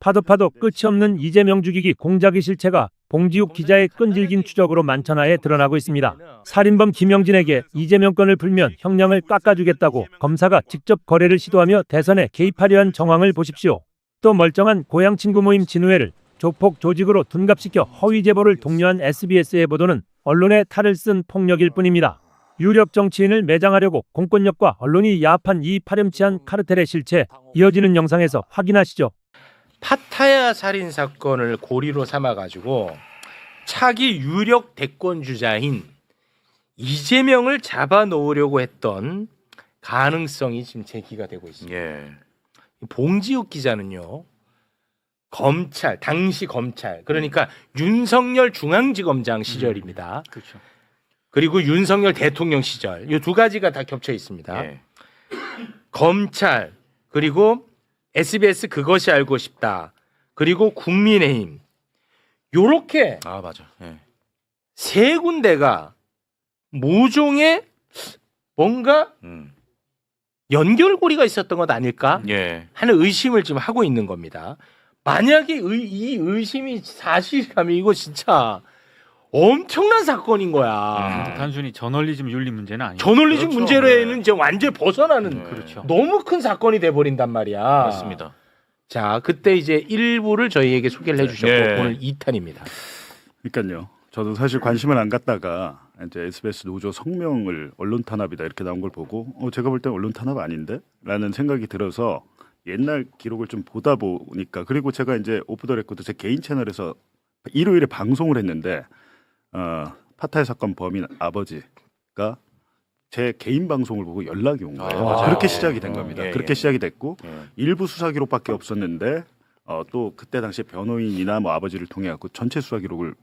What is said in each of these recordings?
파도 끝이 없는 이재명 죽이기 공작의 실체가 봉지욱 기자의 끈질긴 추적으로 만천하에 드러나고 있습니다. 살인범 김영진에게 이재명 건을 풀면 형량을 깎아주겠다고 검사가 직접 거래를 시도하며 대선에 개입하려 한 정황을 보십시오. 또 멀쩡한 고향 친구 모임 진우회를 조폭 조직으로 둔갑시켜 허위 제보를 독려한 SBS의 보도는 언론의 탈을 쓴 폭력일 뿐입니다. 유력 정치인을 매장하려고 공권력과 언론이 야합한 이 파렴치한 카르텔의 실체, 이어지는 영상에서 확인하시죠. 파타야 살인 사건을 고리로 삼아가지고 차기 유력 대권 주자인 이재명을 잡아놓으려고 했던 가능성이 지금 제기가 되고 있습니다. 예. 봉지욱 기자는요, 검찰, 당시 검찰, 그러니까 윤석열 중앙지검장 시절입니다. 그렇죠. 그리고 윤석열 대통령 시절, 이 두 가지가 다 겹쳐 있습니다. 예. 검찰, 그리고 SBS 그것이 알고 싶다, 그리고 국민의힘, 요렇게 아 맞아. 예. 세 군데가 모종의 뭔가 연결고리가 있었던 것 아닐까 예. 하는 의심을 지금 하고 있는 겁니다. 만약에 이 의심이 사실이라면 이거 진짜 엄청난 사건인 거야. 단순히 저널리즘 윤리 문제는 아니에요. 저널리즘 그렇죠. 문제로는 이제 완전히 벗어나는 그렇죠. 너무 큰 사건이 돼버린단 말이야. 맞습니다. 자, 그때 이제 1부를 저희에게 소개를 해주셨고 예. 오늘 2탄입니다. 그러니까요. 저도 사실 관심을 안 갖다가 이제 SBS 노조 성명을 언론 탄압이다 이렇게 나온 걸 보고 제가 볼 때 언론 탄압 아닌데? 라는 생각이 들어서 옛날 기록을 좀 보다 보니까, 그리고 제가 이제 오프 더 레코드 제 개인 채널에서 일요일에 방송을 했는데 파타야 사건 범인 아버지가 제 개인 방송을 보고 연락이 온 거예요. 맞아요. 그렇게 시작이 된 겁니다. 예, 그렇게 예. 시작이 됐고 예. 일부 수사 기록밖에 없었는데 또 그때 당시에 변호인이나 뭐 아버지를 통해 갖고 전체 수사 기록을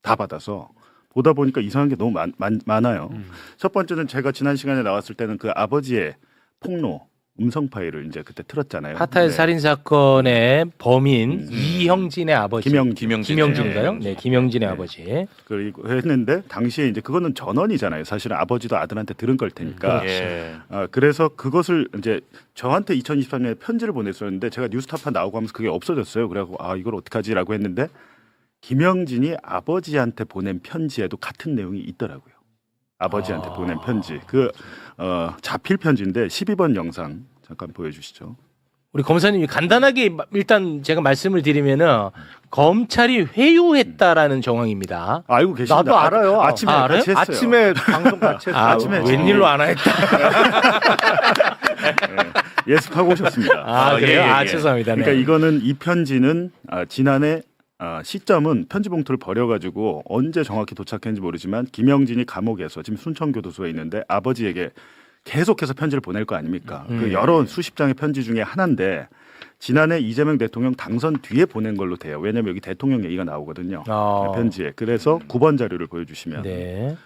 다 받아서 보다 보니까 이상한 게 너무 많아요. 첫 번째는 제가 지난 시간에 나왔을 때는 그 아버지의 폭로 음성 파일을 이제 그때 틀었잖아요. 파타야 네. 살인 사건의 범인 이형진의 아버지 김영진인가요? 네, 김영진의 아버지. 그리고 했는데 당시에 이제 그거는 전원이잖아요. 사실은 아버지도 아들한테 들은 걸 테니까. 예. 그래서 그것을 이제 저한테 2023년에 편지를 보냈었는데 제가 뉴스타파 나오고 하면서 그게 없어졌어요. 그래갖고 이걸 어떡하지라고 했는데 김영진이 아버지한테 보낸 편지에도 같은 내용이 있더라고요. 아버지한테 보낸 편지. 자필 편지인데 12번 영상 잠깐 보여주시죠. 우리 검사님이 간단하게 일단 제가 말씀을 드리면은 검찰이 회유했다라는 정황입니다. 알고 계신다. 나도 알아요. 아침에 알아요? 같이 했어요. 아침에 방송 같이 했어요. 아침에 웬일로 안 했다. 예습하고 오셨습니다. 그래요? 예. 죄송합니다. 네. 그러니까 이거는 이 편지는 지난해 시점은 편지 봉투를 버려가지고 언제 정확히 도착했는지 모르지만 김영진이 감옥에서 지금 순천교도소에 있는데 아버지에게 계속해서 편지를 보낼 거 아닙니까? 그 여러 수십 장의 편지 중에 하나인데 지난해 이재명 대통령 당선 뒤에 보낸 걸로 돼요. 왜냐하면 여기 대통령 얘기가 나오거든요. 편지에. 그래서 9번 자료를 보여주시면 네.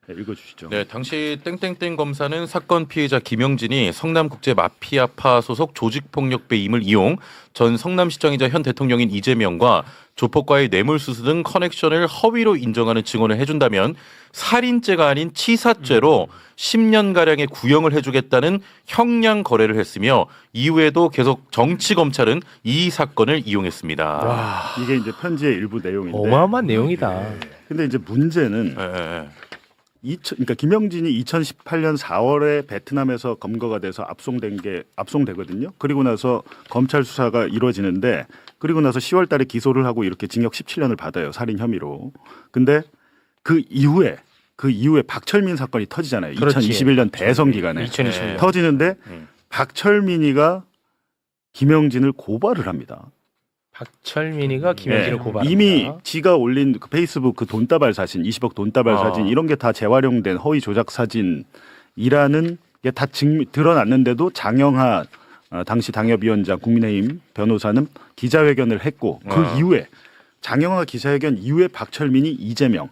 읽어주시죠. 네, 당시 땡땡땡 검사는 사건 피해자 김영진이 성남국제 마피아파 소속 조직폭력배임을 이용 전 성남시장이자 현 대통령인 이재명과 조폭과의 뇌물수수 등 커넥션을 허위로 인정하는 증언을 해준다면 살인죄가 아닌 치사죄로 10년가량의 구형을 해주겠다는 형량 거래를 했으며 이후에도 계속 정치검찰은 이 사건을 이용했습니다. 이게 이제 편지의 일부 내용인데 어마어마한 내용이다. 근데 이제 문제는 그러니까 김영진이 2018년 4월에 베트남에서 검거가 돼서 압송되거든요. 그리고 나서 검찰 수사가 이루어지는데 그리고 나서 10월 달에 기소를 하고 이렇게 징역 17년을 받아요. 살인 혐의로. 근데 그 이후에 박철민 사건이 터지잖아요. 그렇지. 2021년 대선 기간에 2021년. 터지는데 박철민이가 김영진을 고발을 합니다. 박철민이가 김영진을 고발합니다. 이미 지가 올린 그 페이스북 그 돈다발 사진, 20억 돈다발 사진 이런 게 다 재활용된 허위 조작 사진이라는 게 다 드러났는데도 장영하 당시 당협위원장 국민의힘 변호사는 기자회견을 했고 그 이후에 장영하 기자회견 이후에 박철민이 이재명,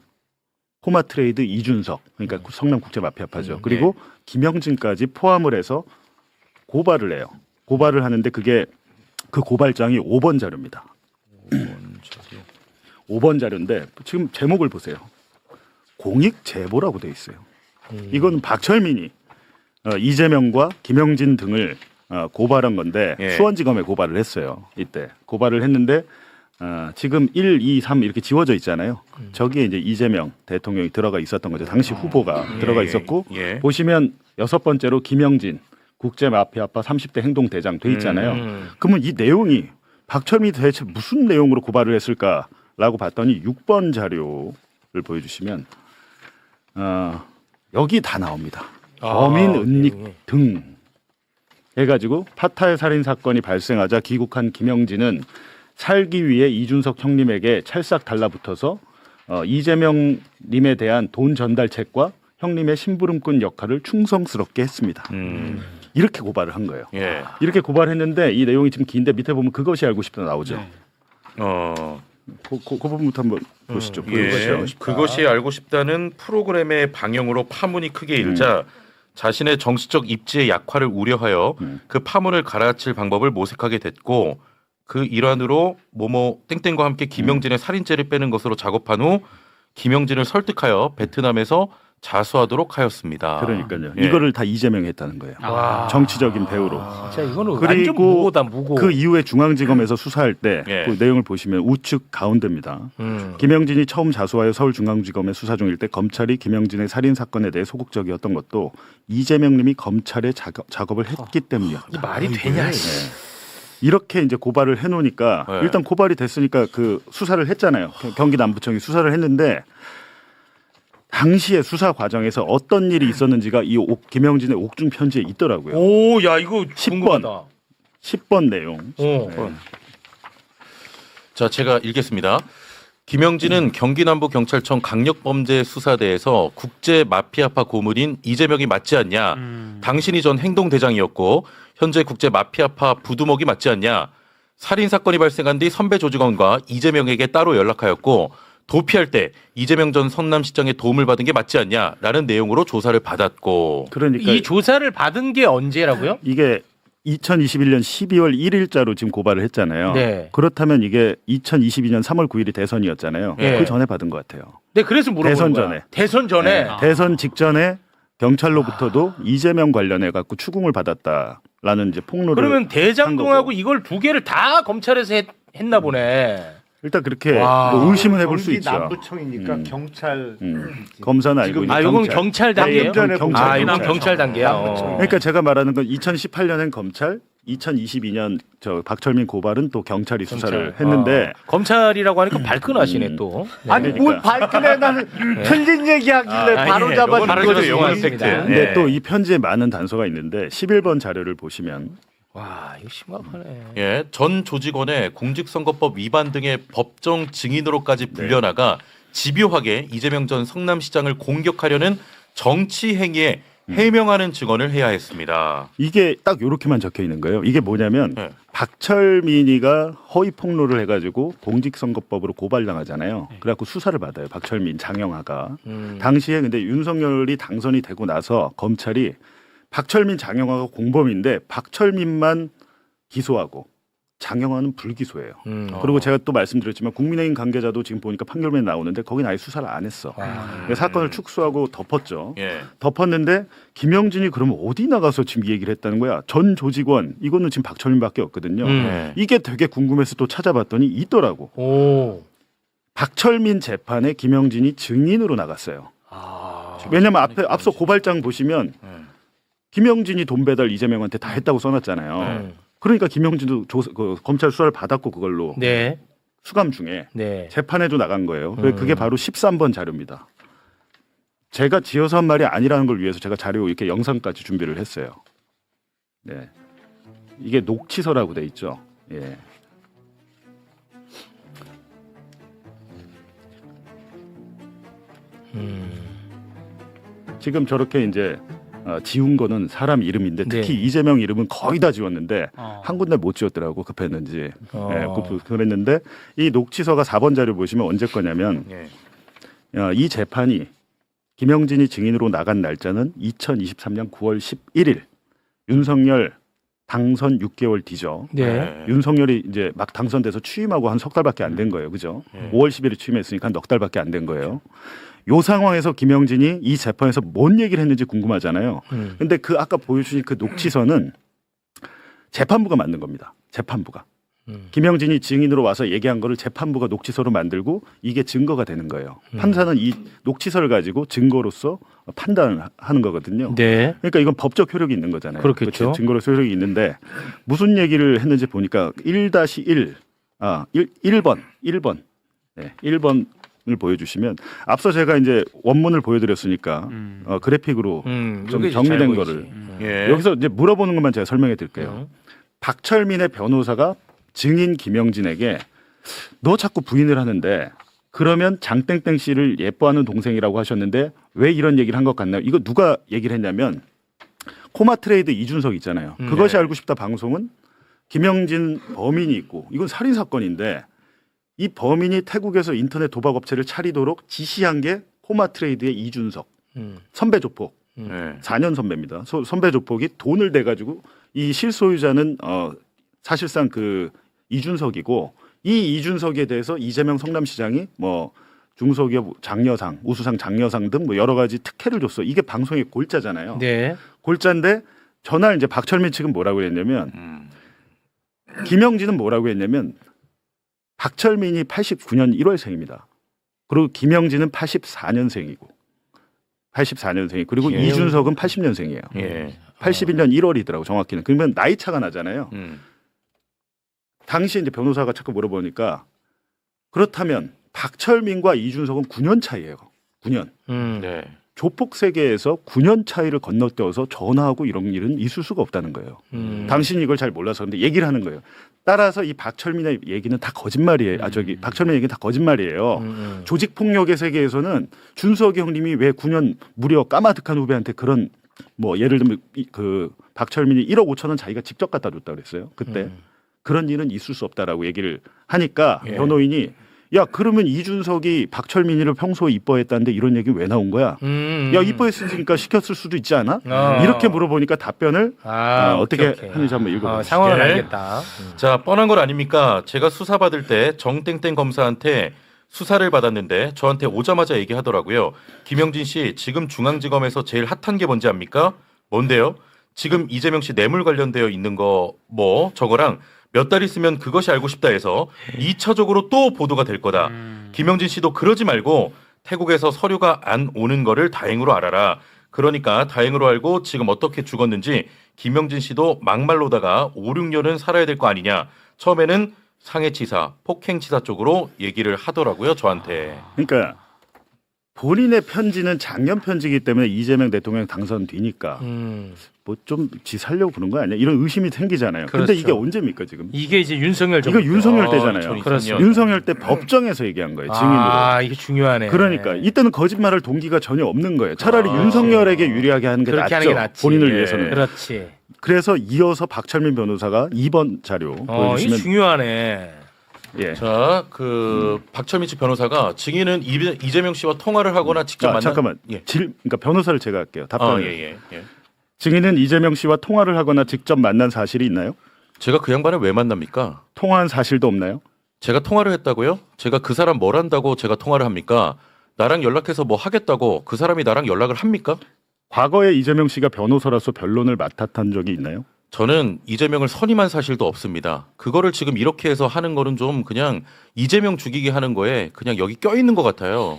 포마트레이드 이준석 그러니까 성남국제마피아파죠. 그리고 김영진까지 포함을 해서 고발을 해요. 고발을 하는데 그게 그 고발장이 5번 자료입니다. 5번 자료인데 지금 제목을 보세요. 공익 제보라고 돼 있어요. 이건 박철민이 이재명과 김영진 등을 고발한 건데 예. 수원지검에 고발을 했어요. 이때 고발을 했는데 지금 1, 2, 3 이렇게 지워져 있잖아요. 저기에 이제 이재명 대통령이 들어가 있었던 거죠. 당시 후보가 들어가 있었고 예. 보시면 6번째로 김영진 국제마피아파 30대 행동대장 돼 있잖아요. 그러면 이 내용이 박철민이 대체 무슨 내용으로 고발을 했을까라고 봤더니 6번 자료를 보여주시면 여기 다 나옵니다. 범인 은닉 내용이. 등 해가지고 파타의 살인 사건이 발생하자 귀국한 김영진은 살기 위해 이준석 형님에게 찰싹 달라붙어서 이재명님에 대한 돈 전달책과 형님의 심부름꾼 역할을 충성스럽게 했습니다. 이렇게 고발을 한 거예요. 예. 이렇게 고발했는데 이 내용이 지금 긴데 밑에 보면 그것이 알고 싶다 나오죠. 네. 그 부분부터 한번 보시죠. 예. 그것이 알고 싶다는 프로그램의 방영으로 파문이 크게 일자 자신의 정치적 입지의 약화를 우려하여 그 파문을 가라앉힐 방법을 모색하게 됐고 그 일환으로 모모 땡땡과 함께 김영진의 살인죄를 빼는 것으로 작업한 후 김영진을 설득하여 베트남에서 자수하도록 하였습니다. 그러니까요. 예. 이거를 다 이재명이 했다는 거예요. 와. 정치적인 배우로. 진짜 이거는 완전 그리고 무고다 무고. 그 이후에 중앙지검에서 수사할 때 예. 그 내용을 보시면 우측 가운데입니다. 김영진이 처음 자수하여 서울중앙지검에 수사 중일 때 검찰이 김영진의 살인 사건에 대해 소극적이었던 것도 이재명님이 검찰에 작업을 했기 때문이었다. 이 말이 되냐? 이렇게 이제 고발을 해놓으니까 네. 일단 고발이 됐으니까 그 수사를 했잖아요. 경기 남부청이 수사를 했는데 당시의 수사 과정에서 어떤 일이 있었는지가 이 김영진의 옥중 편지에 있더라고요. 오, 야 이거 10번. 궁금하다. 10번 내용. 자, 제가 읽겠습니다. 김영진은 경기남부경찰청 강력범죄수사대에서 국제마피아파 고문인 이재명이 맞지 않냐. 당신이 전 행동대장이었고 현재 국제마피아파 부두목이 맞지 않냐. 살인사건이 발생한 뒤 선배 조직원과 이재명에게 따로 연락하였고 도피할 때 이재명 전 성남시장의 도움을 받은 게 맞지 않냐라는 내용으로 조사를 받았고 그러니까 이 조사를 받은 게 언제라고요? 이게 2021년 12월 1일자로 지금 고발을 했잖아요. 네. 그렇다면 이게 2022년 3월 9일이 대선이었잖아요. 네. 그 전에 받은 것 같아요. 네, 그래서 물어보는 대선 거야. 전에. 대선 전에. 네. 대선 직전에 경찰로부터도 이재명 관련해 갖고 추궁을 받았다라는 이제 폭로를 그러면 한 대장동하고 거고. 이걸 두 개를 다 검찰에서 했나 보네. 일단 그렇게 와. 뭐 의심은 해볼 수 경기 있죠. 남부청이니까 경찰 검사는 알고 있는 아, 이건 경찰 단계예요? 경찰, 아, 이건 경찰. 경찰 단계야. 그러니까 제가 말하는 건 2018년엔 검찰, 2022년 저 박철민 고발은 또 경찰이 수사를 했는데 검찰이라고 하니까 발끈하시네 또. 네. 아니 뭘 발끈해 나는 틀린 얘기하길래 바로 아니네. 잡아 요거는 준 그래도 영화 거지. 팩트. 근데 네. 또 이 편지에 많은 단서가 있는데 11번 자료를 보시면 와, 이거 심각하네. 예, 전 조직원의 공직선거법 위반 등의 법정 증인으로까지 불려나가 집요하게 이재명 전 성남시장을 공격하려는 정치 행위에 해명하는 증언을 해야 했습니다. 이게 딱 이렇게만 적혀 있는 거예요. 이게 뭐냐면 네. 박철민이가 허위 폭로를 해가지고 공직선거법으로 고발당하잖아요. 그래갖고 수사를 받아요. 박철민, 장영하가. 당시에 근데 윤석열이 당선이 되고 나서 검찰이 박철민, 장영하가 공범인데 박철민만 기소하고 장영하는 불기소예요. 그리고 제가 또 말씀드렸지만 국민의힘 관계자도 지금 보니까 판결문에 나오는데 거기는 아예 수사를 안 했어. 그래서 사건을 축소하고 덮었죠. 예. 덮었는데 김영진이 그러면 어디 나가서 지금 이 얘기를 했다는 거야. 전 조직원 이거는 지금 박철민밖에 없거든요. 네. 이게 되게 궁금해서 또 찾아봤더니 있더라고. 오. 박철민 재판에 김영진이 증인으로 나갔어요. 왜냐면 앞서 고발장 보시면 김영진이 돈 배달 이재명한테 다 했다고 써놨잖아요. 그러니까 김영진도 검찰 수사를 받았고 그걸로 네. 수감 중에 네. 재판에도 나간 거예요. 그게 바로 13번 자료입니다. 제가 지어서 한 말이 아니라는 걸 위해서 제가 자료 이렇게 영상까지 준비를 했어요. 네, 이게 녹취서라고 돼 있죠. 예. 지금 저렇게 이제 지운 거는 사람 이름인데 특히 네. 이재명 이름은 거의 다 지웠는데 어. 한 군데 못 지웠더라고 급했는지 그랬는데 이 녹취서가 4번 자료 보시면 언제 거냐면 예. 이 재판이 김영진이 증인으로 나간 날짜는 2023년 9월 11일 윤석열 당선 6개월 뒤죠. 네. 윤석열이 이제 막 당선돼서 취임하고 한 석 달밖에 안 된 거예요. 그죠? 5월 10일에 취임했으니까 넉 달밖에 안 된 거예요. 요 상황에서 김영진이 이 재판에서 뭔 얘기를 했는지 궁금하잖아요. 근데 그 아까 보여주신 그 녹취서는 재판부가 만든 겁니다. 재판부가. 김영진이 증인으로 와서 얘기한 거를 재판부가 녹취서로 만들고 이게 증거가 되는 거예요. 판사는 이 녹취서를 가지고 증거로서 판단을 하는 거거든요. 네. 그러니까 이건 법적 효력이 있는 거잖아요. 그렇겠죠. 증거로서 효력이 있는데 무슨 얘기를 했는지 보니까 1-1 1번 네, 1번을 보여주시면 앞서 제가 이제 원문을 보여드렸으니까 그래픽으로 좀 여기 정리된 잘 거를 보이지. 예. 여기서 이제 물어보는 것만 제가 설명해 드릴게요. 박철민의 변호사가 증인 김영진에게 너 자꾸 부인을 하는데 그러면 장땡땡 씨를 예뻐하는 동생이라고 하셨는데 왜 이런 얘기를 한 것 같나요? 이거 누가 얘기를 했냐면 코마트레이드 이준석 있잖아요. 그것이 알고 싶다 방송은 김영진 범인이 있고 이건 살인 사건인데 이 범인이 태국에서 인터넷 도박 업체를 차리도록 지시한 게 코마트레이드의 이준석 선배 조폭 네. 4년 선배입니다. 선배 조폭이 돈을 대 가지고 이 실소유자는 사실상 그 이준석이고 이 이준석에 대해서 이재명 성남시장이 뭐 중소기업 장려상, 우수상 장려상 등 뭐 여러 가지 특혜를 줬어. 이게 방송의 골자잖아요. 네. 골자인데 전날 이제 박철민 측은 뭐라고 했냐면 김영진은 뭐라고 했냐면 박철민이 89년 1월생입니다. 그리고 김영진은 84년생이고 그리고 이준석은 80년생이에요. 예. 81년 1월이더라고 정확히는. 그러면 나이 차가 나잖아요. 당시 이제 변호사가 자꾸 물어보니까 그렇다면 박철민과 이준석은 9년 차이예요. 9년. 네. 조폭 세계에서 9년 차이를 건너뛰어서 전화하고 이런 일은 있을 수가 없다는 거예요. 당신이 이걸 잘 몰라서 근데 얘기를 하는 거예요. 따라서 이 박철민의 얘기는 다 거짓말이에요. 박철민 얘기는 다 거짓말이에요. 조직 폭력의 세계에서는 준석이 형님이 왜 9년 무려 까마득한 후배한테 그런 뭐 예를 들면 그 박철민이 1억 5천 원 자기가 직접 갖다 줬다 그랬어요. 그때 그런 일은 있을 수 없다라고 얘기를 하니까 변호인이 야 그러면 이준석이 박철민이를 평소에 이뻐했다는데 이런 얘기 왜 나온 거야? 야 이뻐했으니까 시켰을 수도 있지 않아? 이렇게 물어보니까 답변을 어떻게 하는지 한번 읽어보시죠. 상황을 알겠다. 자, 뻔한 걸 아닙니까? 제가 수사받을 때 정땡땡 검사한테 수사를 받았는데 저한테 오자마자 얘기하더라고요. 김영진 씨 지금 중앙지검에서 제일 핫한 게 뭔지 압니까? 뭔데요? 지금 이재명 씨 뇌물 관련되어 있는 거 뭐 저거랑 몇 달 있으면 그것이 알고 싶다 해서 2차적으로 또 보도가 될 거다. 김영진 씨도 그러지 말고 태국에서 서류가 안 오는 거를 다행으로 알아라. 그러니까 다행으로 알고 지금 어떻게 죽었는지 김영진 씨도 막말로다가 5, 6년은 살아야 될 거 아니냐. 처음에는 상해치사, 폭행치사 쪽으로 얘기를 하더라고요. 저한테. 그러니까 본인의 편지는 작년 편지이기 때문에 이재명 대통령 당선 뒤니까 뭐 좀 지 살려고 그런 거 아니야? 이런 의심이 생기잖아요. 근데 그렇죠. 이게 언제입니까 지금? 이게 이제 윤석열 이거 윤석열 때잖아요. 2002 그렇습니다. 윤석열 때 법정에서 얘기한 거예요. 증인으로. 아, 이게 중요하네. 그러니까 이때는 거짓말할 동기가 전혀 없는 거예요. 차라리 윤석열에게 유리하게 하는 게 그렇게 낫죠. 하는 게 낫지. 본인을 예. 위해서는. 그렇지. 그래서 이어서 박철민 변호사가 2번 자료 이게 보여주시면 중요하네. 예. 자, 그 박철민 측 변호사가 증인은 이재명 씨와 통화를 하거나 직접 만나. 잠깐만. 예. 그러니까 변호사를 제가 할게요. 답변을. 예. 증인은 이재명 씨와 통화를 하거나 직접 만난 사실이 있나요? 제가 그 양반을 왜 만납니까? 통화한 사실도 없나요? 제가 통화를 했다고요? 제가 그 사람 뭘 한다고 제가 통화를 합니까? 나랑 연락해서 뭐 하겠다고 그 사람이 나랑 연락을 합니까? 과거에 이재명 씨가 변호사로서 변론을 맡았던 적이 있나요? 저는 이재명을 선임한 사실도 없습니다. 그거를 지금 이렇게 해서 하는 거는 좀 그냥 이재명 죽이게 하는 거에 그냥 여기 껴있는 것 같아요.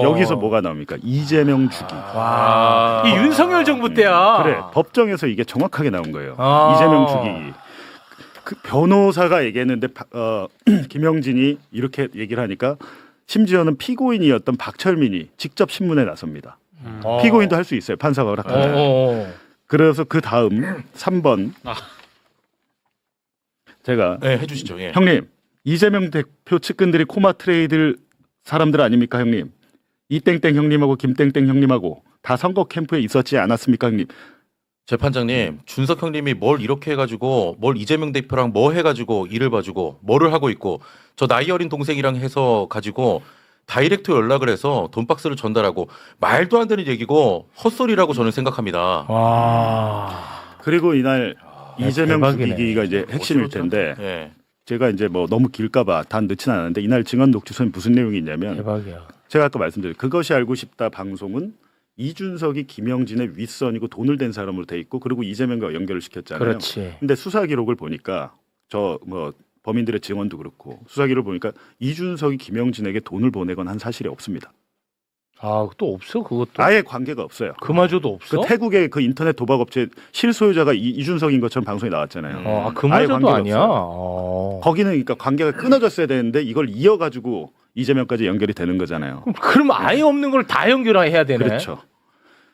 여기서 뭐가 나옵니까? 이재명 죽이기. 와. 이 윤석열 정부 때야. 그래 법정에서 이게 정확하게 나온 거예요. 아. 이재명 죽이기. 그 변호사가 얘기했는데 김영진이 이렇게 얘기를 하니까 심지어는 피고인이었던 박철민이 직접 신문에 나섭니다. 피고인도 할 수 있어요. 판사가 허락하면. 그래서 그 다음 3번 제가 네, 해주시죠. 예. 형님 이재명 대표 측근들이 코마트레이드 사람들 아닙니까 형님? 이땡땡 형님하고 김땡땡 형님하고 다 선거 캠프에 있었지 않았습니까 형님? 재판장님, 준석 형님이 뭘 이렇게 해가지고 뭘 이재명 대표랑 뭐 해가지고 일을 봐주고 뭐를 하고 있고 저 나이 어린 동생이랑 해서 가지고 다이렉트 연락을 해서 돈박스를 전달하고 말도 안 되는 얘기고 헛소리라고 저는 생각합니다. 와. 그리고 이날 이재명 대박이네. 죽이기가 이제 핵심일 텐데 예. 제가 이제 뭐 너무 길까봐 단 넣지는 않았는데 이날 증언 녹취서에 무슨 내용이 있냐면 대박이야. 제가 아까 말씀드린 그것이 알고 싶다 방송은 이준석이 김영진의 윗선이고 돈을 댄 사람으로 돼 있고 그리고 이재명과 연결을 시켰잖아요. 그렇지. 근데 수사 기록을 보니까 저 뭐 범인들의 증언도 그렇고 수사 기록을 보니까 이준석이 김영진에게 돈을 보내건 한 사실이 없습니다. 아, 또 없어 그것도. 아예 관계가 없어요. 그마저도 없어? 그 태국의 그 인터넷 도박업체 실소유자가 이준석인 것처럼 방송에 나왔잖아요. 아, 아예 그마저도 관계가 아니야. 없어요. 어. 거기는 그러니까 관계가 끊어졌어야 되는데 이걸 이어가지고 이재명까지 연결이 되는 거잖아요. 그럼 아예 없는 걸 다 연결해야 되네. 그렇죠.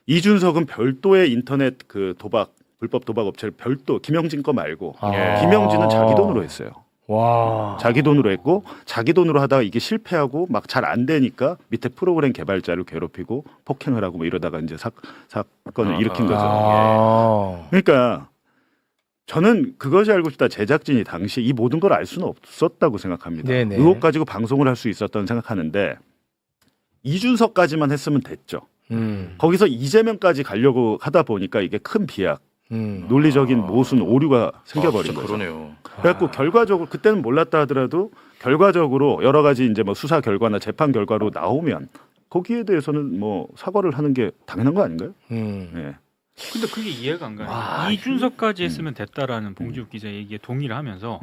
이준석은 별도의 인터넷 그 도박 불법 도박 업체를 별도 김영진 거 말고 아. 김영진은 자기 돈으로 했어요. 와. 자기 돈으로 했고 자기 돈으로 하다가 이게 실패하고 막 잘 안 되니까 밑에 프로그램 개발자를 괴롭히고 폭행을 하고 뭐 이러다가 이제 사건을 일으킨 거죠. 아. 그러니까 저는 그것이 알고 싶다. 제작진이 당시 이 모든 걸 알 수는 없었다고 생각합니다. 네네. 의혹 가지고 방송을 할 수 있었다고 생각하는데 이준석까지만 했으면 됐죠. 거기서 이재명까지 가려고 하다 보니까 이게 큰 비약, 논리적인 모순 오류가 생겨버린 진짜 거죠. 그러네요. 그래갖고 결과적으로 그때는 몰랐다 하더라도 결과적으로 여러 가지 이제 뭐 수사 결과나 재판 결과로 나오면 거기에 대해서는 뭐 사과를 하는 게 당연한 거 아닌가요? 네. 근데 그게 이해가 안 가요. 와, 이준석까지 했으면 됐다라는 봉지욱 기자 얘기에 동의를 하면서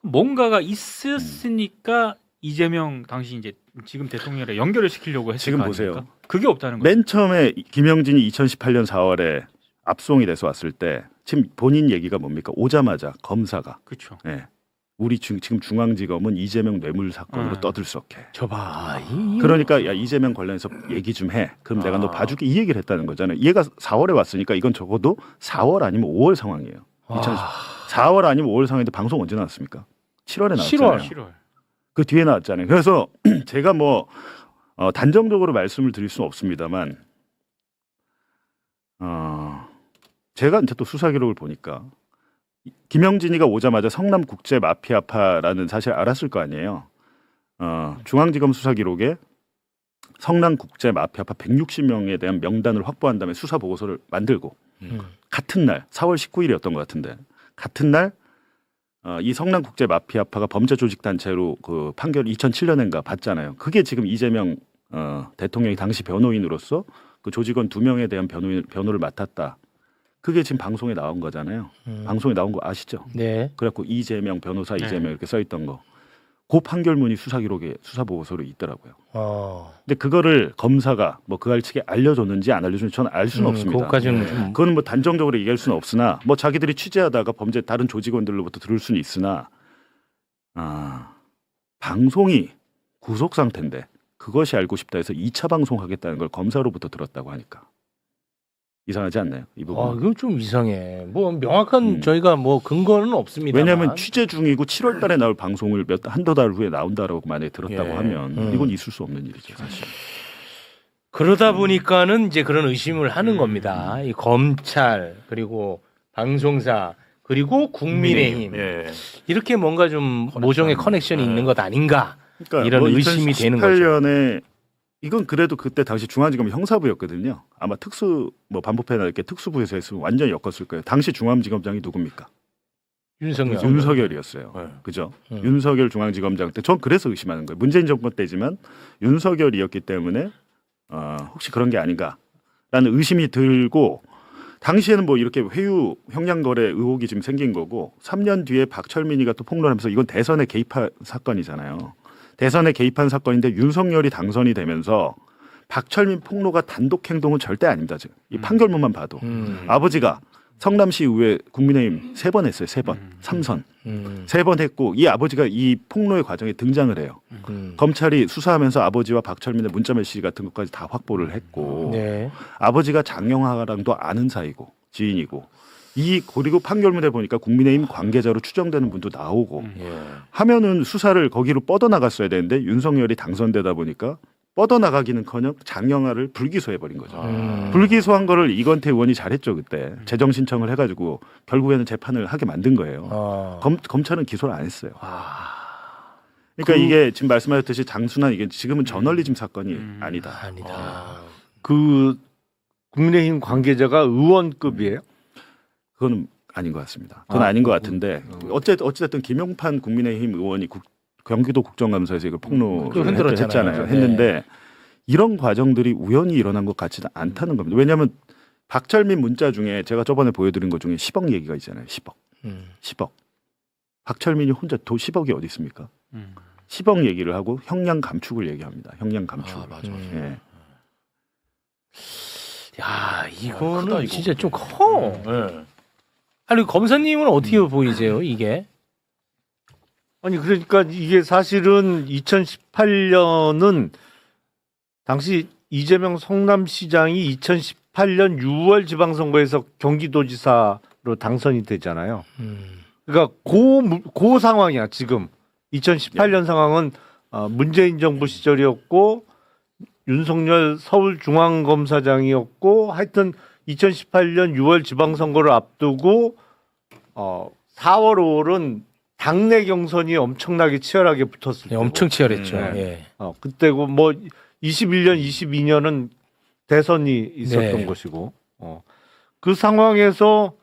뭔가가 있었으니까 이재명 당시 이제 지금 대통령에 연결을 시키려고 했을 지금 거 아닙니까? 보세요. 그게 없다는 거죠. 맨 처음에 김영진이 2018년 4월에 압송이 돼서 왔을 때 지금 본인 얘기가 뭡니까? 오자마자 검사가 그렇죠. 예. 우리 지금 중앙지검은 이재명 뇌물 사건으로 아. 떠들썩해. 저봐. 그러니까 야 이재명 관련해서 얘기 좀 해. 그럼 내가 너 봐줄게 이 얘기를 했다는 거잖아요. 얘가 4월에 왔으니까 이건 적어도 4월 아니면 5월 상황이에요. 4월 아니면 5월 상황인데 방송 언제 나왔습니까? 7월에 나왔잖아요. 7월. 그 뒤에 나왔잖아요. 그래서 제가 뭐 단정적으로 말씀을 드릴 수는 없습니다만 제가 이제 또 수사 기록을 보니까 김영진이가 오자마자 성남국제 마피아파라는 사실을 알았을 거 아니에요. 중앙지검 수사 기록에 성남국제 마피아파 160명에 대한 명단을 확보한 다음에 수사 보고서를 만들고 같은 날 4월 19일이었던 것 같은데 같은 날 이 성남국제 마피아파가 범죄 조직 단체로 그 판결 2007년인가 받잖아요. 그게 지금 이재명 대통령이 당시 변호인으로서 그 조직원 2명에 대한 변호를 맡았다. 그게 지금 방송에 나온 거잖아요. 방송에 나온 거 아시죠? 네. 그래갖고 이재명 변호사 네. 이재명 이렇게 써 있던 거. 그 판결문이 수사 기록에 수사 보고서로 있더라고요. 근데 그거를 검사가 뭐 그 알 측에 알려줬는지 안 알려줬는지 저는 알 수는 없습니다. 그것까지는 좀. 그거는 뭐 단정적으로 얘기할 수는 없으나 뭐 자기들이 취재하다가 범죄 다른 조직원들로부터 들을 수는 있으나 방송이 구속 상태인데 그것이 알고 싶다 해서 2차 방송하겠다는 걸 검사로부터 들었다고 하니까 이상하지 않나요? 이 부분. 아, 이거 좀 이상해. 뭐 명확한 저희가 뭐 근거는 없습니다. 왜냐하면 취재 중이고 7월 달에 나올 방송을 한두 달 후에 나온다라고 만약에 들었다고 예. 하면 이건 있을 수 없는 일이죠, 사실. 그러다 보니까는 이제 그런 의심을 하는 겁니다. 이 검찰 그리고 방송사 그리고 국민의힘 예. 이렇게 뭔가 좀 모종의 커넥션이 있는 것 아닌가 그러니까 이런 의심이 되는 거죠. 2018년에 이건 그래도 그때 당시 중앙지검 형사부였거든요. 아마 특수 뭐 반부패나 이렇게 특수부에서 했으면 완전히 엮었을 거예요. 당시 중앙지검장이 누굽니까? 윤석열. 윤석열이었어요. 네. 그죠? 윤석열 중앙지검장 때 전 그래서 의심하는 거예요. 문재인 정권 때지만 윤석열이었기 때문에 혹시 그런 게 아닌가라는 의심이 들고 당시에는 뭐 이렇게 회유 형량거래 의혹이 지금 생긴 거고 3년 뒤에 박철민이가 또 폭로하면서 이건 대선에 개입한 사건이잖아요. 대선에 개입한 사건인데 윤석열이 당선이 되면서 박철민 폭로가 단독 행동은 절대 아닙니다. 지금 이 판결문만 봐도 아버지가 성남시 의회 국민의힘 3번 했어요. 3번. 3선. 3번 했고 이 아버지가 이 폭로의 과정에 등장을 해요. 검찰이 수사하면서 아버지와 박철민의 문자 메시지 같은 것까지 다 확보를 했고 네. 아버지가 장영하랑도 아는 사이고 지인이고 그리고 판결문에 보니까 국민의힘 관계자로 추정되는 분도 나오고 하면은 수사를 거기로 뻗어나갔어야 되는데 윤석열이 당선되다 보니까 뻗어나가기는커녕 장영하를 불기소해버린 거죠. 불기소한 거를 이건태 의원이 잘했죠 그때. 재정 신청을 해가지고 결국에는 재판을 하게 만든 거예요. 검찰은 기소를 안 했어요. 그러니까 이게 지금 말씀하셨듯이 단순한 이게 지금은 저널리즘 사건이 아니다. 그 국민의힘 관계자가 의원급이에요? 그거는 아닌 것 같습니다. 그건 아닌 것 같은데 어쨌든 김용판 국민의힘 의원이 경기도 국정감사에서 이걸 폭로를 흔들었잖아요. 했잖아요. 했는데 이런 과정들이 우연히 일어난 것 같지는 않다는 겁니다. 왜냐하면 박철민 문자 중에 제가 저번에 보여드린 것 중에 10억 얘기가 있잖아요. 10억. 10억. 박철민이 혼자 10억이 어디 있습니까? 10억 얘기를 하고 형량 감축을 얘기합니다. 형량 감축. 아, 맞아. 예. 야, 이거는 크다, 이거. 진짜 좀 커. 예. 아니 검사님은 어떻게 보이세요 이게? 아니 그러니까 이게 사실은 2018년은 당시 이재명 성남시장이 2018년 6월 지방선거에서 경기도지사로 당선이 되잖아요. 그러니까 그 상황이야 지금. 2018년 상황은 문재인 정부 시절이었고 윤석열 서울중앙검사장이었고 하여튼 2018년 6월 지방선거를 앞두고 4월 5월은 당내 경선이 엄청나게 치열하게 붙었을 네, 때고 엄청 치열했죠. 네. 예. 그때고 뭐 21년 22년은 대선이 있었던 네. 것이고 그 상황에서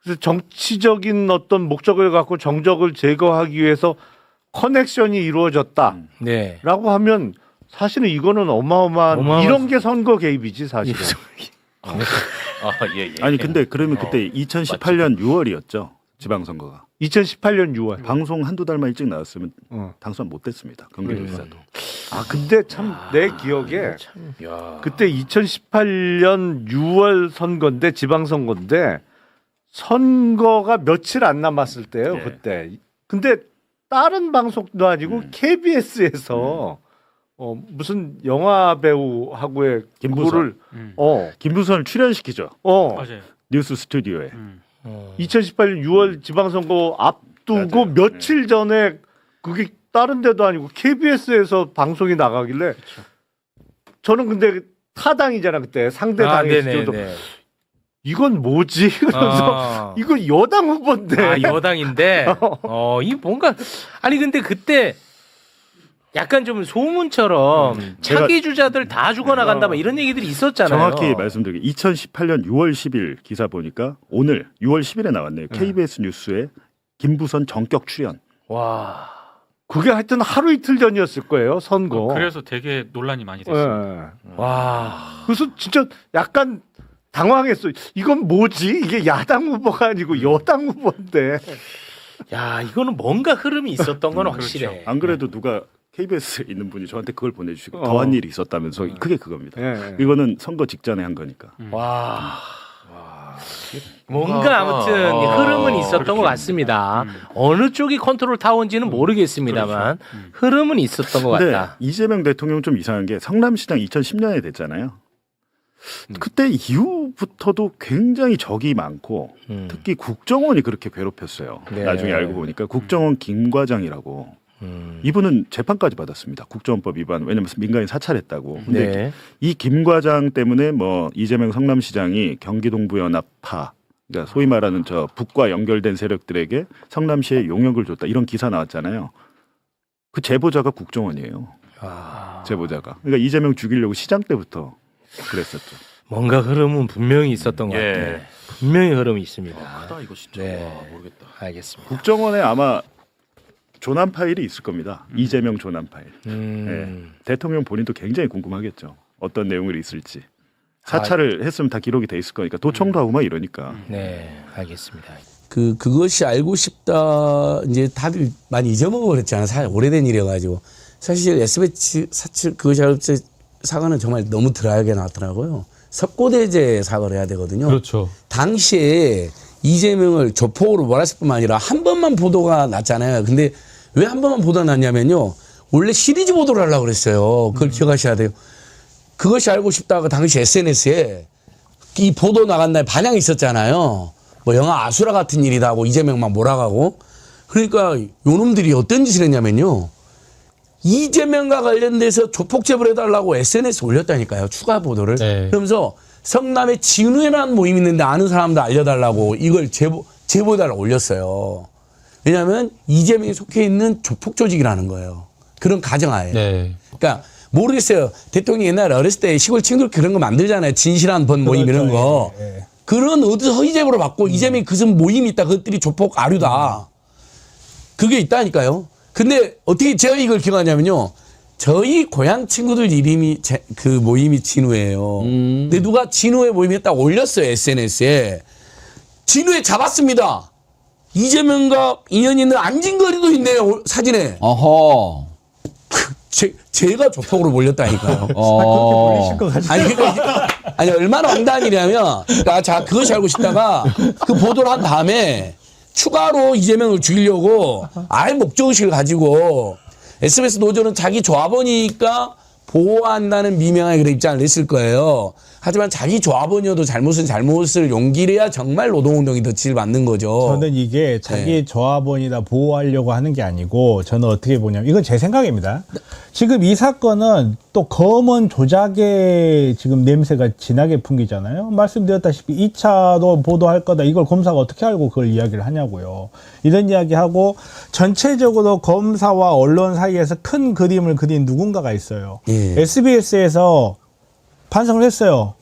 그래서 정치적인 어떤 목적을 갖고 정적을 제거하기 위해서 커넥션이 이루어졌다라고 네. 하면 사실은 이거는 어마어마한 이런 게 선거 개입이지 사실은. 아, 예, 예. 아니 근데 그러면 그때 2018년 6월이었죠. 지방선거가. 2018년 6월. 방송 한두 달만 일찍 나왔으면 어. 당선 못됐습니다. 경기도지사도. 근데 참 내 기억에 야. 그때 2018년 6월 선거인데 지방선거인데 선거가 며칠 안 남았을 때예요. 네. 그때. 근데 다른 방송도 아니고 KBS에서 무슨 영화 배우하고의 김부선. 그거를 김부선을 출연시키죠. 맞아요. 뉴스 스튜디오에. 2018년 6월 지방선거 앞두고 맞아요. 며칠 전에 그게 다른 데도 아니고 KBS에서 방송이 나가길래 저는 근데 타당이잖아 그때 상대 당이었죠. 이건 뭐지? 그래서 이거 여당 후보인데. 아 여당인데. 이 뭔가 아니 근데 그때 약간 좀 소문처럼 차기 주자들 다 죽어나간다 막 이런 얘기들이 있었잖아요. 정확히 말씀드리게 2018년 6월 10일 기사 보니까 오늘 6월 10일에 나왔네요. KBS 뉴스에 김부선 전격 출연. 와. 그게 하여튼 하루 이틀 전이었을 거예요 선거. 그래서 되게 논란이 많이 됐어요. 와. 그래서 진짜 약간 당황했어요. 이건 뭐지? 이게 야당 후보가 아니고 여당 후보인데. 야 이거는 뭔가 흐름이 있었던 건 확실해. 그렇죠. 안 그래도 누가 KBS에 있는 분이 저한테 그걸 보내주시고 더한 일이 있었다면서 그게 그겁니다. 예. 이거는 선거 직전에 한 거니까. 와. 뭔가 아무튼 흐름은 있었던 것 같습니다. 어느 쪽이 컨트롤 타워인지는 모르겠습니다만 흐름은 있었던 것 근데 같다. 이재명 대통령 좀 이상한 게 성남시장 2010년에 됐잖아요. 그때 이후부터도 굉장히 적이 많고 특히 국정원이 그렇게 괴롭혔어요. 네. 나중에 알고 보니까 국정원 김 과장이라고 이분은 재판까지 받았습니다. 국정원법 위반 왜냐하면 민간인 사찰했다고. 근데 네. 이 김 과장 때문에 뭐 이재명 성남시장이 경기동부연합파 그러니까 소위 말하는 저 북과 연결된 세력들에게 성남시에 용역을 줬다 이런 기사 나왔잖아요. 그 제보자가 국정원이에요. 제보자가. 그러니까 이재명 죽이려고 시장 때부터 그랬었죠. 뭔가 흐름은 분명히 있었던 것 예. 같아요. 분명히 흐름이 있습니다. 크다 이거 진짜. 네. 와, 모르겠다. 알겠습니다. 국정원에 아마 조난 파일이 있을 겁니다. 이재명 조난 파일. 예. 대통령 본인도 굉장히 궁금하겠죠. 어떤 내용이 있을지. 사찰을 했으면 다 기록이 돼 있을 거니까 도청도 하고 막 이러니까. 네, 알겠습니다. 그것이 알고 싶다 이제 다들 많이 잊어먹어 버렸잖아요. 사실 오래된 일이어가지고 사실 SBS 사실 그것이 알고 싶다 사과는 정말 너무 드라이하게 나왔더라고요. 석고대죄 사과를 해야 되거든요. 그렇죠. 당시에 이재명을 조폭으로 몰았을 뿐만 아니라 한 번만 보도가 났잖아요. 근데 왜 한 번만 보도가 났냐면요. 원래 시리즈 보도를 하려고 그랬어요. 그걸 기억하셔야 돼요. 그것이 알고 싶다가 당시 SNS에 이 보도 나간 날 반향이 있었잖아요. 뭐 영화 아수라 같은 일이다 하고 이재명 막 몰아가고. 그러니까 요놈들이 어떤 짓을 했냐면요. 이재명과 관련돼서 조폭 제보를 해달라고 SNS 올렸다니까요. 추가 보도를. 네. 그러면서 성남에 진우회라는 모임이 있는데 아는 사람들 알려달라고 이걸 제보해달라고 올렸어요. 왜냐하면 이재명이 속해 있는 조폭 조직이라는 거예요. 그런 가정하에. 네. 그러니까 모르겠어요. 대통령이 옛날에 어렸을 때 시골 친구들 그런 거 만들잖아요. 진실한 번 모임 이런 거. 그런 어디서 허위 제보를 받고 이재명이 무슨 모임이 있다. 그것들이 조폭 아류다. 그게 있다니까요. 근데 어떻게 제가 이걸 기억하냐면요. 저희 고향 친구들 이름이 그 모임이 진우예요. 근데 누가 진우의 모임에 딱 올렸어요 SNS에. 진우에 잡았습니다. 이재명과 인연이 있는 안진거리도 있네요 사진에. 어허. 제가 조폭으로 몰렸다니까요. 몰리실 것 같아요. 아니, 그러니까 아니 얼마나 황당이냐면, 그러니까 자 그것이 알고 싶다가 그 보도를 한 다음에 추가로 이재명을 죽이려고 아예 목적의식을 가지고 SBS 노조는 자기 조합원이니까 보호한다는 미명의 그런 입장을 냈을 거예요. 하지만 자기 조합원이어도 잘못은 잘못을 용기를 해야 정말 노동운동이 덫을 맞는 거죠. 저는 이게 자기 조합원이다 보호하려고 하는 게 아니고 저는 어떻게 보냐면 이건 제 생각입니다. 지금 이 사건은 또 검언 조작의 지금 냄새가 진하게 풍기잖아요. 말씀드렸다시피 2차도 보도할 거다. 이걸 검사가 어떻게 알고 그걸 이야기를 하냐고요. 이런 이야기하고 전체적으로 검사와 언론 사이에서 큰 그림을 그린 누군가가 있어요. SBS에서 반성을 했어요.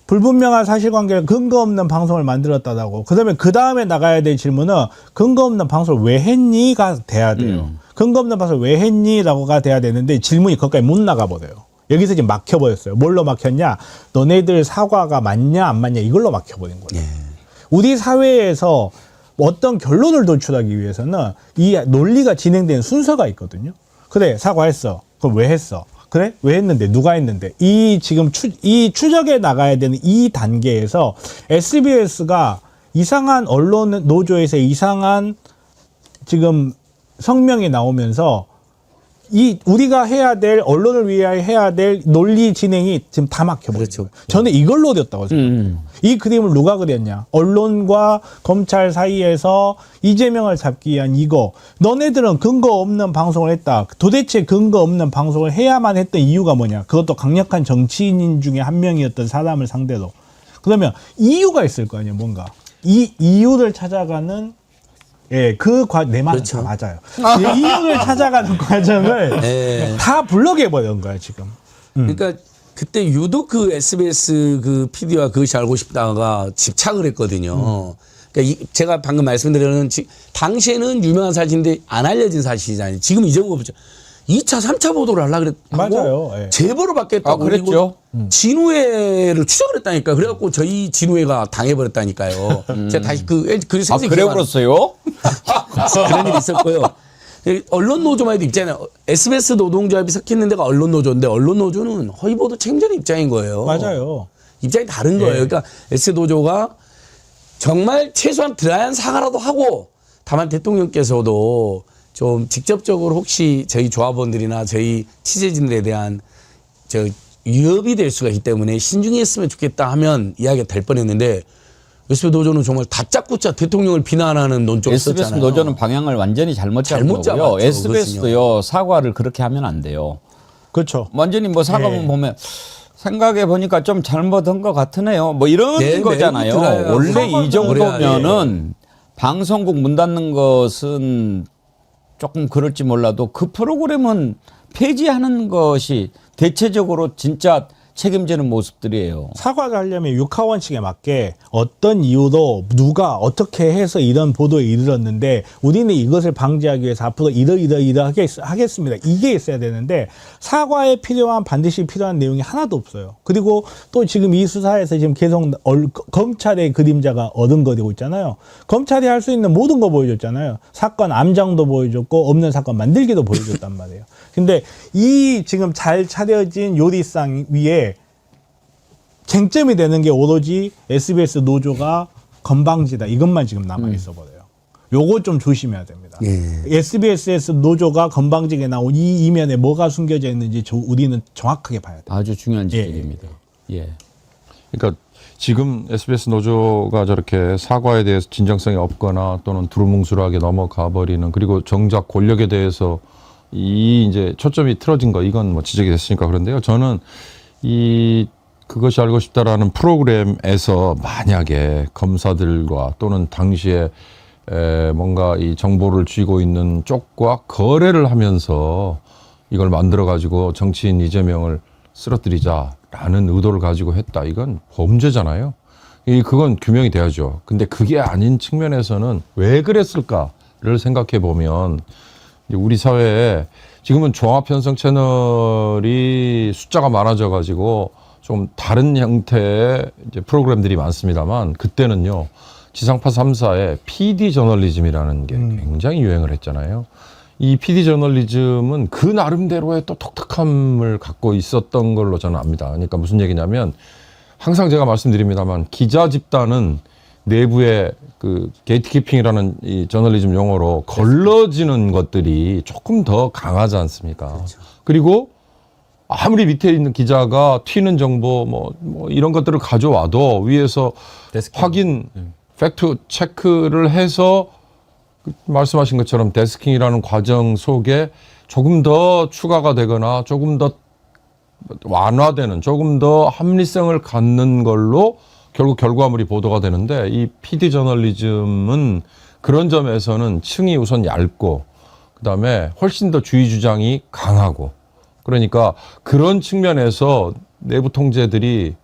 불분명한 사실관계를 근거 없는 방송을 만들었다고. 그 다음에 나가야 될 질문은 근거 없는 방송을 왜 했니?가 돼야 돼요. 근거 없는 방송을 왜 했니?라고가 돼야 되는데 질문이 거기까지 못 나가버려요. 여기서 지금 막혀버렸어요. 뭘로 막혔냐? 너네들 사과가 맞냐 안 맞냐 이걸로 막혀버린 거예요. 우리 사회에서 어떤 결론을 도출하기 위해서는 이 논리가 진행되는 순서가 있거든요. 그래 사과했어. 그럼 왜 했어? 그래? 왜 했는데? 누가 했는데? 이 지금 이 추적에 나가야 되는 이 단계에서 SBS가 이상한 언론 노조에서 이상한 지금 성명이 나오면서 이 우리가 해야 될 언론을 위하여 해야 될 논리 진행이 지금 다 막혀버렸어요. 그렇죠. 저는 이걸 노렸다고 생각해요. 이 그림을 누가 그렸냐? 언론과 검찰 사이에서 이재명을 잡기 위한 이거. 너네들은 근거 없는 방송을 했다. 도대체 근거 없는 방송을 해야만 했던 이유가 뭐냐? 그것도 강력한 정치인 중에 한 명이었던 사람을 상대로. 그러면 이유가 있을 거 아니에요, 뭔가. 이 이유를 찾아가는 내 말은 그렇죠. 다 맞아요. 이 이유를 찾아가는 과정을 다 블럭해버린 거야, 지금. 그러니까 그때 유독 그 SBS 그 PD와 그것이 알고 싶다가 집착을 했거든요. 그러니까 제가 방금 말씀드린 당시에는 유명한 사실인데 안 알려진 사실이잖아요. 지금 이정도 보죠. 2차, 3차 보도를 하려고 그랬다고 맞아요. 예. 제보를 받겠다고 그랬죠. 진우회를 추적을 했다니까. 그래갖고 저희 진우회가 당해버렸다니까요. 제가 다시 그 생생히 그래 버렸어요? 그런 일이 있었고요. 언론 노조만 해도 입장이에요. SBS 노동조합이 섞이는 데가 언론 노조인데 언론 노조는 허위보도 책임자의 입장인 거예요. 맞아요. 입장이 다른 거예요. 그러니까 S 노조가 정말 최소한 드라이한 사과라도 하고 다만 대통령께서도 좀 직접적으로 혹시 저희 조합원들이나 저희 취재진들에 대한 위협이 될 수가 있기 때문에 신중히 했으면 좋겠다 하면 이야기가 될 뻔했는데 SBS 노조는 정말 다짜고짜 대통령을 비난하는 논조를 SBS 썼잖아요. 노조는 방향을 완전히 잘못 잘못 잡고요. 잡았죠, SBS도요 사과를 그렇게 하면 안 돼요. 그렇죠. 완전히 뭐 사과만 보면 생각해 보니까 좀 잘못한 것 같으네요. 뭐 이런 네, 거잖아요. 매우 들어요. 원래 이 정도면은 예. 방송국 문 닫는 것은 조금 그럴지 몰라도 그 프로그램은 폐지하는 것이 대체적으로 진짜 책임지는 모습들이에요. 사과를 하려면 육하원칙에 맞게 어떤 이유로 누가 어떻게 해서 이런 보도에 이르렀는데 우리는 이것을 방지하기 위해서 앞으로 이러하게 하겠습니다. 이게 있어야 되는데 사과에 반드시 필요한 내용이 하나도 없어요. 그리고 또 지금 이 수사에서 지금 계속 검찰의 그림자가 어른거리고 있잖아요. 검찰이 할 수 있는 모든 거 보여줬잖아요. 사건 암장도 보여줬고 없는 사건 만들기도 보여줬단 말이에요. 근데 이 지금 잘 차려진 요리상 위에 쟁점이 되는 게 오로지 SBS 노조가 건방지다. 이것만 지금 남아있어 버려요. 요거 좀 조심해야 됩니다. SBS 노조가 건방지게 나온 이 이면에 뭐가 숨겨져 있는지 우리는 정확하게 봐야 돼요. 아주 중요한 지적입니다. 예. 그러니까 지금 SBS 노조가 저렇게 사과에 대해서 진정성이 없거나 또는 두루뭉술하게 넘어가 버리는 그리고 정작 권력에 대해서 이제 초점이 틀어진 거 이건 뭐 지적이 됐으니까 그런데요. 저는 그것이 알고 싶다라는 프로그램에서 만약에 검사들과 또는 당시에 뭔가 이 정보를 쥐고 있는 쪽과 거래를 하면서 이걸 만들어 가지고 정치인 이재명을 쓰러뜨리자라는 의도를 가지고 했다. 이건 범죄잖아요. 그건 규명이 돼야죠. 근데 그게 아닌 측면에서는 왜 그랬을까를 생각해 보면 이제 우리 사회에 지금은 종합 편성 채널이 숫자가 많아져 가지고 좀 다른 형태의 이제 프로그램들이 많습니다만 그때는요. 지상파 3사의 PD 저널리즘이라는 게 굉장히 유행을 했잖아요. 이 PD 저널리즘은 그 나름대로의 또 독특함을 갖고 있었던 걸로 저는 압니다. 그러니까 무슨 얘기냐면 항상 제가 말씀드립니다만 기자 집단은 내부의 그 게이트키핑이라는 이 저널리즘 용어로 걸러지는 것들이 조금 더 강하지 않습니까? 그렇죠. 그리고 아무리 밑에 있는 기자가 튀는 정보 뭐 이런 것들을 가져와도 위에서 확인, 팩트 체크를 해서 말씀하신 것처럼 데스킹이라는 과정 속에 조금 더 추가가 되거나 조금 더 완화되는 조금 더 합리성을 갖는 걸로 결국 결과물이 보도가 되는데 이 PD 저널리즘은 그런 점에서는 층이 우선 얇고 그다음에 훨씬 더 주의 주장이 강하고 그러니까 그런 측면에서 내부 통제들이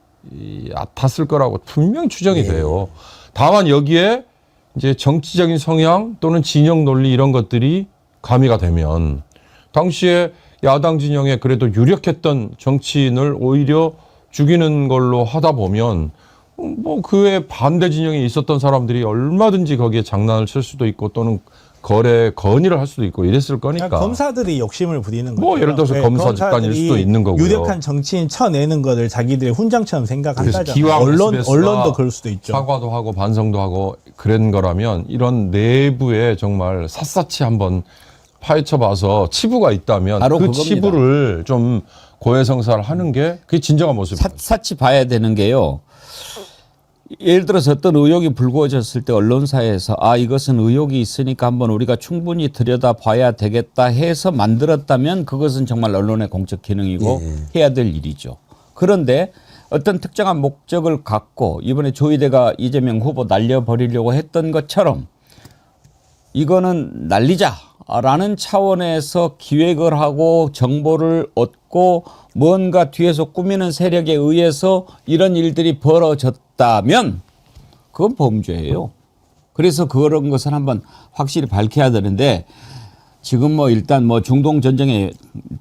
얕았을 거라고 분명히 추정이 돼요. 다만 여기에 이제 정치적인 성향 또는 진영 논리 이런 것들이 가미가 되면 당시에 야당 진영에 그래도 유력했던 정치인을 오히려 죽이는 걸로 하다 보면 뭐 그에 반대 진영에 있었던 사람들이 얼마든지 거기에 장난을 칠 수도 있고 또는 건의를 할 수도 있고 이랬을 거니까. 검사들이 욕심을 부리는 거죠. 뭐 예를 들어서 검사 집단일 수도 있는 거고요. 유력한 정치인 쳐내는 거를 자기들의 훈장처럼 생각한다잖아요. SBS가 언론도 그럴 수도 있죠. 사과도 하고 반성도 하고 그런 거라면 이런 내부에 정말 샅샅이 한번 파헤쳐봐서 치부가 있다면 그 그겁니다. 치부를 좀 고해성사를 하는 게 그게 진정한 모습입니다. 샅샅이 봐야 되는 게요. 예를 들어서 어떤 의혹이 불거졌을 때 언론사에서 이것은 의혹이 있으니까 한번 우리가 충분히 들여다봐야 되겠다 해서 만들었다면 그것은 정말 언론의 공적 기능이고 해야 될 일이죠. 그런데 어떤 특정한 목적을 갖고 이번에 조희대가 이재명 후보 날려버리려고 했던 것처럼 이거는 날리자라는 차원에서 기획을 하고 정보를 얻고 뭔가 뒤에서 꾸미는 세력에 의해서 이런 일들이 벌어졌다면 그건 범죄예요. 그래서 그런 것은 한번 확실히 밝혀야 되는데 지금 뭐 일단 뭐 중동 전쟁에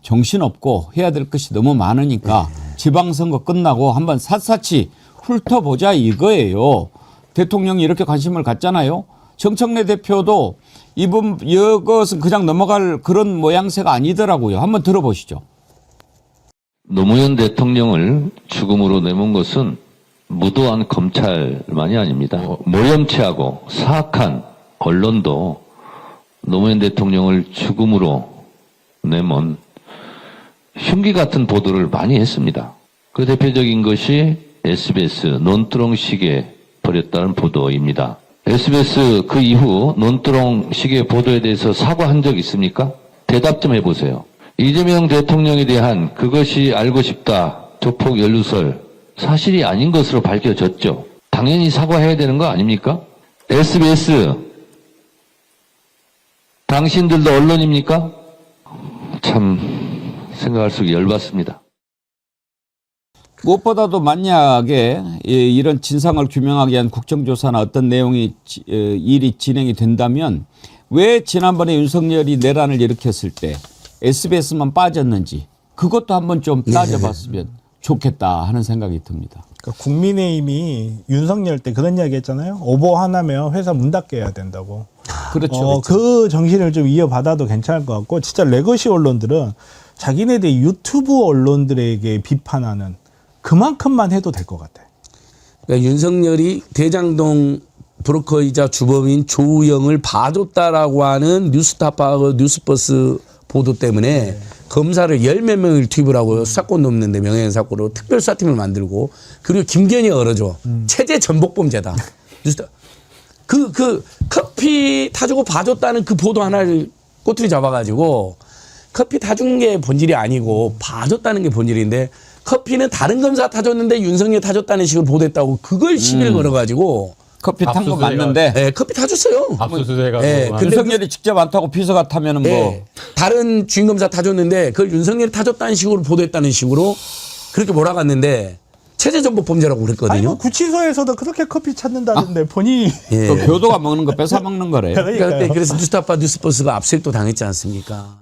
정신없고 해야 될 것이 너무 많으니까 지방선거 끝나고 한번 샅샅이 훑어보자 이거예요. 대통령이 이렇게 관심을 갖잖아요. 정청래 대표도 이것은 그냥 넘어갈 그런 모양새가 아니더라고요. 한번 들어보시죠. 노무현 대통령을 죽음으로 내몬 것은 무도한 검찰만이 아닙니다. 모염치하고 사악한 언론도 노무현 대통령을 죽음으로 내몬 흉기 같은 보도를 많이 했습니다. 그 대표적인 것이 SBS 논두렁 시계 벌였다는 보도입니다. SBS 그 이후 논두렁 시계 보도에 대해서 사과한 적 있습니까? 대답 좀 해보세요. 이재명 대통령에 대한 그것이 알고 싶다 조폭 연루설 사실이 아닌 것으로 밝혀졌죠. 당연히 사과해야 되는 거 아닙니까? SBS 당신들도 언론입니까? 참 생각할수록 열받습니다. 무엇보다도 만약에 이런 진상을 규명하기 위한 국정조사나 어떤 내용이 일이 진행이 된다면 왜 지난번에 윤석열이 내란을 일으켰을 때 SBS만 빠졌는지 그것도 한번 좀 따져봤으면 좋겠다 하는 생각이 듭니다. 그러니까 국민의힘이 윤석열 때 그런 이야기 했잖아요. 오보 하나면 회사 문 닫게 해야 된다고. 그렇죠. 그 정신을 좀 이어받아도 괜찮을 것 같고 진짜 레거시 언론들은 자기네들 유튜브 언론들에게 비판하는 그만큼만 해도 될 것 같아. 그러니까 윤석열이 대장동 브로커이자 주범인 조우영을 봐줬다라고 하는 뉴스타파하고 뉴스버스 보도 때문에 검사를 10몇 명을 투입을 하고 수사권 넘는데 명예훼손사건으로 특별수사팀을 만들고 그리고 김건희가 얼어줘. 체제 전복범죄다. 그 커피 타주고 봐줬다는 그 보도 하나를 꼬투리 잡아가지고 커피 타준 게 본질이 아니고 봐줬다는 게 본질인데 커피는 다른 검사 타줬는데 윤석열 타줬다는 식으로 보도했다고 그걸 시비를 걸어가지고 커피 탄 거 맞는데 네, 커피 타줬어요. 압수수색하고 네, 윤석열이 직접 안 타고 비서가 타면은 뭐 다른 주인검사 타줬는데 그걸 윤석열이 타줬다는 식으로 보도했다는 식으로 그렇게 몰아갔는데 체제전복 범죄라고 아니 그랬거든요. 뭐 구치소에서도 그렇게 커피 찾는다는데 본인이 예. 또 교도가 먹는 거 뺏어 먹는 거래요. 그래서 뉴스타파 뉴스버스가 압수입도 당했지 않습니까?